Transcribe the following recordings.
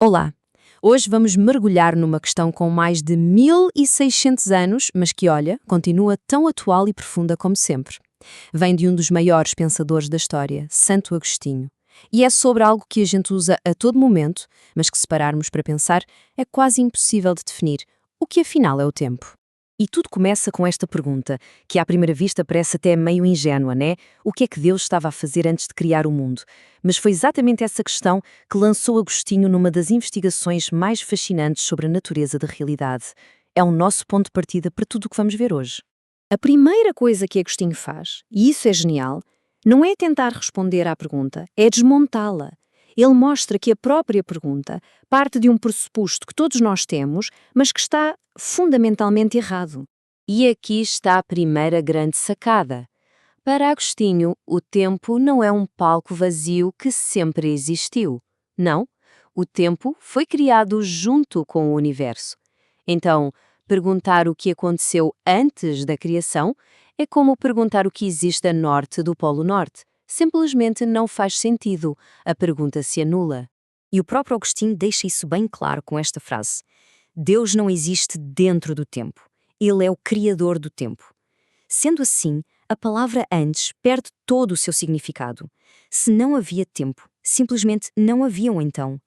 Olá! Hoje vamos mergulhar numa questão com mais de 1600 anos, mas que, olha, continua tão atual e profunda como sempre. Vem de um dos maiores pensadores da história, Santo Agostinho. E é sobre algo que a gente usa a todo momento, mas que se pararmos para pensar, é quase impossível de definir. O que afinal é o tempo? E tudo começa com esta pergunta, que à primeira vista parece até meio ingênua, né? O que é que Deus estava a fazer antes de criar o mundo? Mas foi exatamente essa questão que lançou Agostinho numa das investigações mais fascinantes sobre a natureza da realidade. É o nosso ponto de partida para tudo o que vamos ver hoje. A primeira coisa que Agostinho faz, e isso é genial, não é tentar responder à pergunta, é desmontá-la. Ele mostra que a própria pergunta parte de um pressuposto que todos nós temos, mas que está fundamentalmente errado. E aqui está a primeira grande sacada. Para Agostinho, o tempo não é um palco vazio que sempre existiu. Não, o tempo foi criado junto com o universo. Então, perguntar o que aconteceu antes da criação é como perguntar o que existe a norte do Polo Norte. Simplesmente não faz sentido, a pergunta se anula. E o próprio Agostinho deixa isso bem claro com esta frase. Deus não existe dentro do tempo. Ele é o criador do tempo. Sendo assim, a palavra antes perde todo o seu significado. Se não havia tempo, simplesmente não havia um então.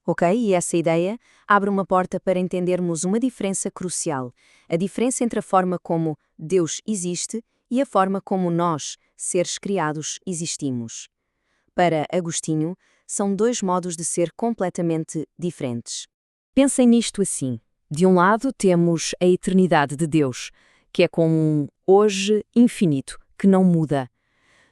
Ok? E essa ideia abre uma porta para entendermos uma diferença crucial. A diferença entre a forma como Deus existe e a forma como nós, seres criados, existimos. Para Agostinho, são dois modos de ser completamente diferentes. Pensem nisto assim. De um lado temos a eternidade de Deus, que é como um hoje infinito, que não muda.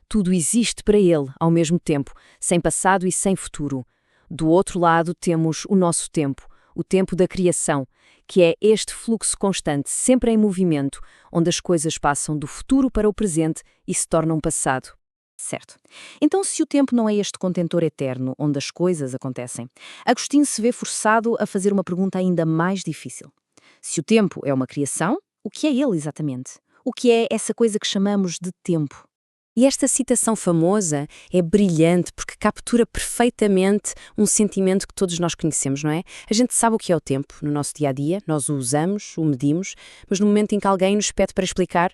Tudo existe para Ele ao mesmo tempo, sem passado e sem futuro. Do outro lado temos o nosso tempo, o tempo da criação, que é este fluxo constante, sempre em movimento, onde as coisas passam do futuro para o presente e se tornam passado. Certo. Então, se o tempo não é este contentor eterno, onde as coisas acontecem, Agostinho se vê forçado a fazer uma pergunta ainda mais difícil. Se o tempo é uma criação, o que é ele exatamente? O que é essa coisa que chamamos de tempo? E esta citação famosa é brilhante porque captura perfeitamente um sentimento que todos nós conhecemos, não é? A gente sabe o que é o tempo no nosso dia-a-dia, nós o usamos, o medimos, mas no momento em que alguém nos pede para explicar,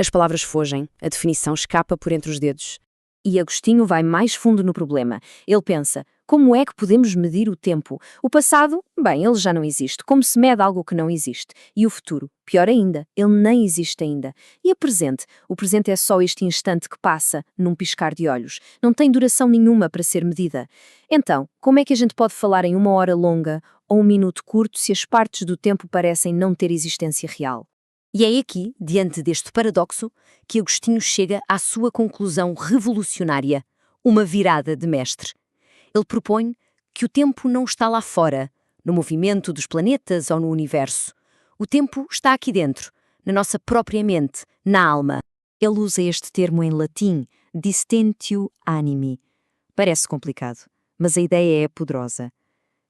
as palavras fogem, a definição escapa por entre os dedos. E Agostinho vai mais fundo no problema. Ele pensa, como é que podemos medir o tempo? O passado, bem, ele já não existe. Como se mede algo que não existe? E o futuro? Pior ainda, ele nem existe ainda. E o presente? O presente é só este instante que passa, num piscar de olhos. Não tem duração nenhuma para ser medida. Então, como é que a gente pode falar em uma hora longa ou um minuto curto se as partes do tempo parecem não ter existência real? E é aqui, diante deste paradoxo, que Agostinho chega à sua conclusão revolucionária, uma virada de mestre. Ele propõe que o tempo não está lá fora, no movimento dos planetas ou no universo. O tempo está aqui dentro, na nossa própria mente, na alma. Ele usa este termo em latim, distentio animi. Parece complicado, mas a ideia é poderosa.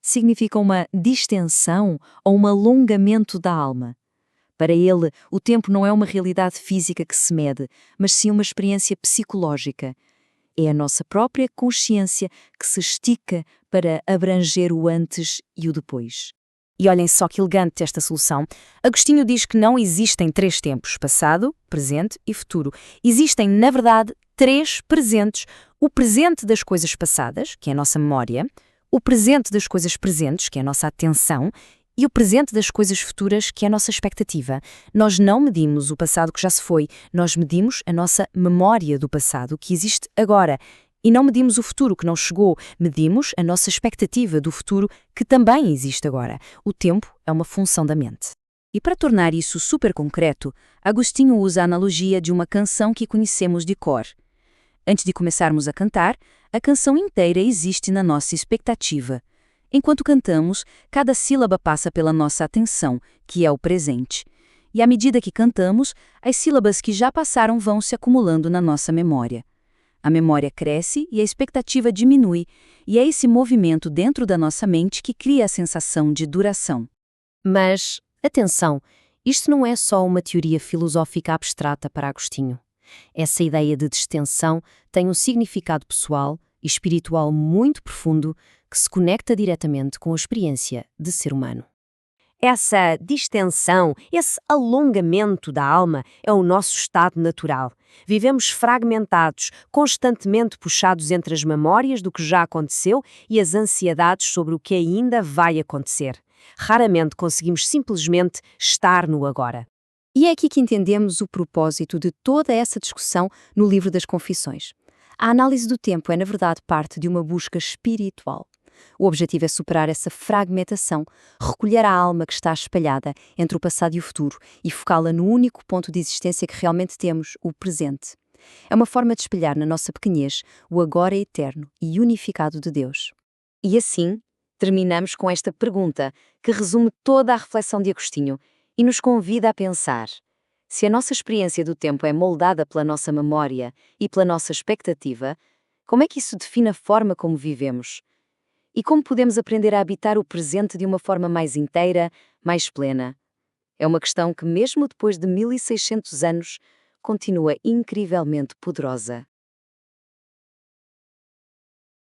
Significa uma distensão ou um alongamento da alma. Para ele, o tempo não é uma realidade física que se mede, mas sim uma experiência psicológica. É a nossa própria consciência que se estica para abranger o antes e o depois. E olhem só que elegante esta solução. Agostinho diz que não existem três tempos, passado, presente e futuro. Existem, na verdade, três presentes. O presente das coisas passadas, que é a nossa memória, o presente das coisas presentes, que é a nossa atenção, e o presente das coisas futuras, que é a nossa expectativa. Nós não medimos o passado que já se foi, nós medimos a nossa memória do passado, que existe agora. E não medimos o futuro que não chegou, medimos a nossa expectativa do futuro, que também existe agora. O tempo é uma função da mente. E para tornar isso super concreto, Agostinho usa a analogia de uma canção que conhecemos de cor. Antes de começarmos a cantar, a canção inteira existe na nossa expectativa. Enquanto cantamos, cada sílaba passa pela nossa atenção, que é o presente. E à medida que cantamos, as sílabas que já passaram vão se acumulando na nossa memória. A memória cresce e a expectativa diminui, e é esse movimento dentro da nossa mente que cria a sensação de duração. Mas, atenção, isto não é só uma teoria filosófica abstrata para Agostinho. Essa ideia de distensão tem um significado pessoal e espiritual muito profundo que se conecta diretamente com a experiência de ser humano. Essa distensão, esse alongamento da alma é o nosso estado natural. Vivemos fragmentados, constantemente puxados entre as memórias do que já aconteceu e as ansiedades sobre o que ainda vai acontecer. Raramente conseguimos simplesmente estar no agora. E é aqui que entendemos o propósito de toda essa discussão no livro das Confissões. A análise do tempo é, na verdade, parte de uma busca espiritual. O objetivo é superar essa fragmentação, recolher a alma que está espalhada entre o passado e o futuro e focá-la no único ponto de existência que realmente temos, o presente. É uma forma de espelhar na nossa pequenez o agora eterno e unificado de Deus. E assim, terminamos com esta pergunta que resume toda a reflexão de Agostinho e nos convida a pensar: se a nossa experiência do tempo é moldada pela nossa memória e pela nossa expectativa, como é que isso define a forma como vivemos? E como podemos aprender a habitar o presente de uma forma mais inteira, mais plena? É uma questão que, mesmo depois de 1600 anos, continua incrivelmente poderosa.